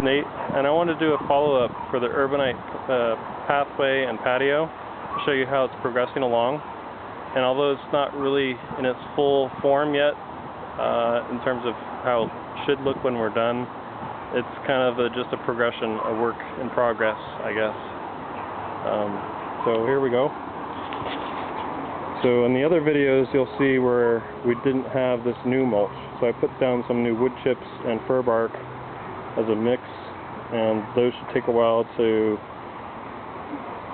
Nate, and I want to do a follow-up for the urbanite pathway and patio to show you how it's progressing along. And although it's not really in its full form yet, in terms of how it should look when we're done, it's kind of just a progression, a work in progress, I guess. So here we go. So in the other videos you'll see where we didn't have this new mulch. So I put down some new wood chips and fir bark as a mix, and those should take a while to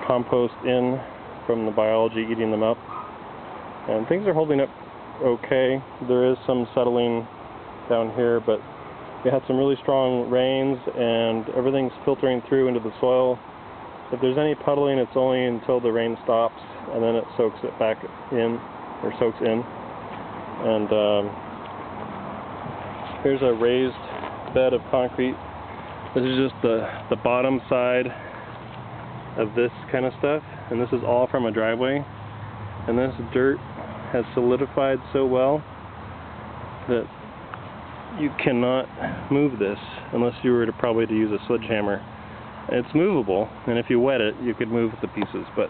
compost in from the biology eating them up. And things are holding up okay. There is some settling down here, but we had some really strong rains and everything's filtering through into the soil. If there's any puddling, it's only until the rain stops, and then it soaks it back in, or soaks in. And here's a raised bed of concrete. This is just the bottom side of this kind of stuff, and this is all from a driveway. And this dirt has solidified so well that you cannot move this unless you were to use a sledgehammer. It's movable, and if you wet it, you could move the pieces, but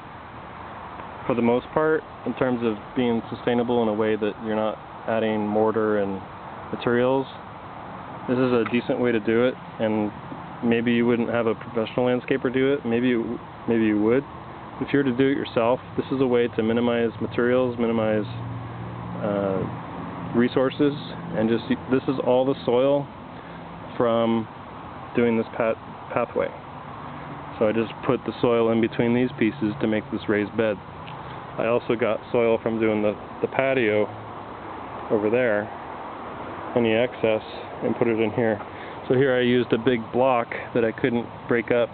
for the most part, in terms of being sustainable in a way that you're not adding mortar and materials, this is a decent way to do it. And maybe you wouldn't have a professional landscaper do it, maybe you would. If you were to do it yourself, this is a way to minimize materials, minimize resources, and this is all the soil from doing this pathway. So I just put the soil in between these pieces to make this raised bed. I also got soil from doing the patio over there, any excess, and put it in here. So here I used a big block that I couldn't break up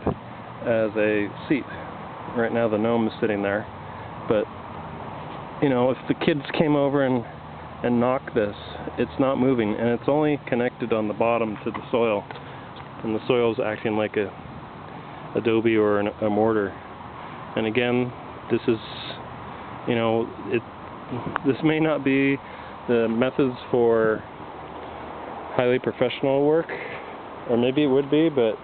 as a seat. Right now the gnome is sitting there, but you know, if the kids came over and knocked this, it's not moving, and it's only connected on the bottom to the soil, and the soil is acting like a adobe or a mortar. And again, this is, you know, this may not be the methods for highly professional work, or maybe it would be, but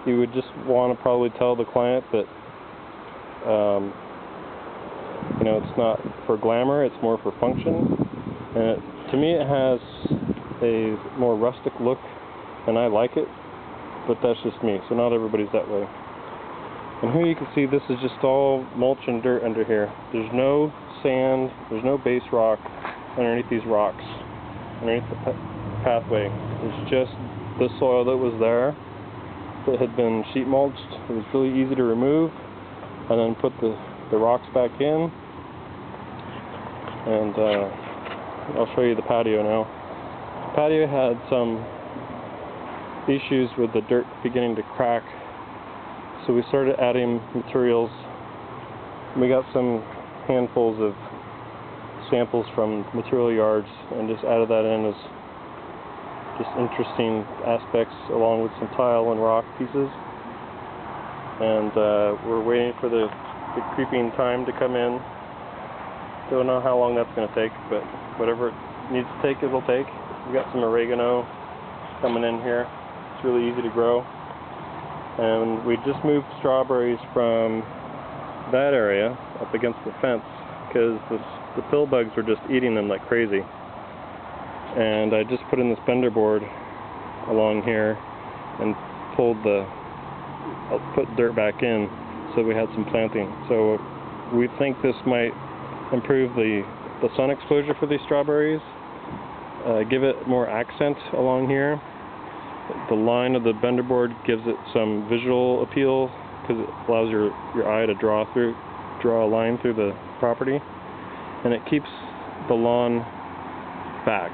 you would just want to probably tell the client that you know, it's not for glamour, it's more for function. And to me it has a more rustic look, and I like it, but that's just me, so not everybody's that way. And here you can see this is just all mulch and dirt under here. There's no sand, there's no base rock underneath these rocks, underneath the pathway. It's just the soil that was there that had been sheet mulched. It was really easy to remove, and then put the rocks back in. And I'll show you the patio now. The patio had some issues with the dirt beginning to crack, so we started adding materials. We got some handfuls of samples from material yards and just added that in as just interesting aspects, along with some tile and rock pieces. And we're waiting for the creeping time to come in. Don't know how long that's going to take, but whatever it needs to take, it'll take. We got some oregano coming in here. It's really easy to grow. And we just moved strawberries from that area up against the fence because the pill bugs were just eating them like crazy. And I just put in this bender board along here and put dirt back in, so we had some planting. So we think this might improve the sun exposure for these strawberries, give it more accent along here. The line of the bender board gives it some visual appeal because it allows your eye to draw a line through the property, and it keeps the lawn back.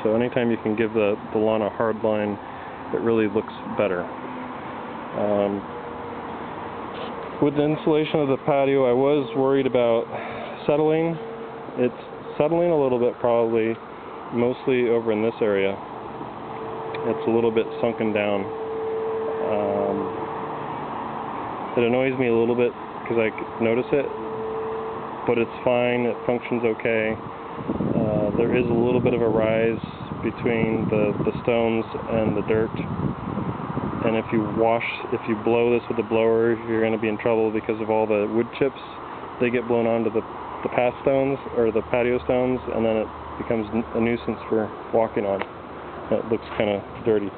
So anytime you can give the lawn a hard line, it really looks better. With the installation of the patio, I was worried about settling. It's settling a little bit, probably mostly over in this area. It's a little bit sunken down. It annoys me a little bit because I notice it, but it's fine, it functions okay. There is a little bit of a rise between the stones and the dirt, And if you blow this with a blower, you're going to be in trouble because of all the wood chips. They get blown onto the path stones or the patio stones, and then it becomes a nuisance for walking on. It looks kind of dirty.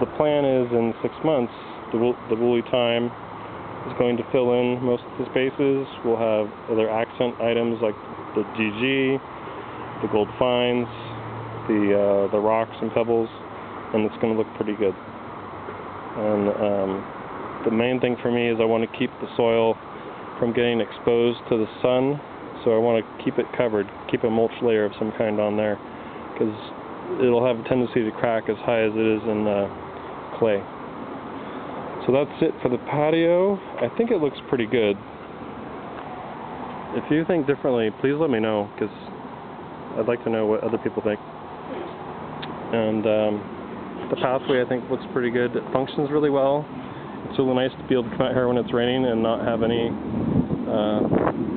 The plan is in 6 months, the woolly thyme is going to fill in most of the spaces. We'll have other accent items like the GG, the gold fines, the rocks and pebbles, and it's going to look pretty good. And the main thing for me is I want to keep the soil from getting exposed to the sun, so I want to keep it covered, keep a mulch layer of some kind on there, because it'll have a tendency to crack as high as it is in clay. So that's it for the patio. I think it looks pretty good. If you think differently, please let me know, because I'd like to know what other people think. And the pathway I think looks pretty good. It functions really well. It's really nice to be able to come out here when it's raining and not have any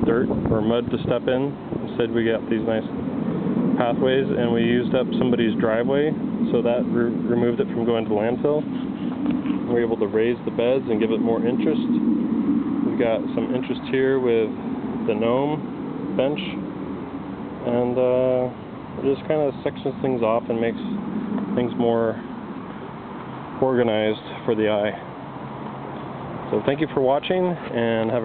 dirt or mud to step in. Instead we got these nice pathways, and we used up somebody's driveway, so that removed it from going to the landfill. We're able to raise the beds and give it more interest. We've got some interest here with the gnome bench, and it just kind of sections things off and makes things more organized for the eye. So thank you for watching, and have a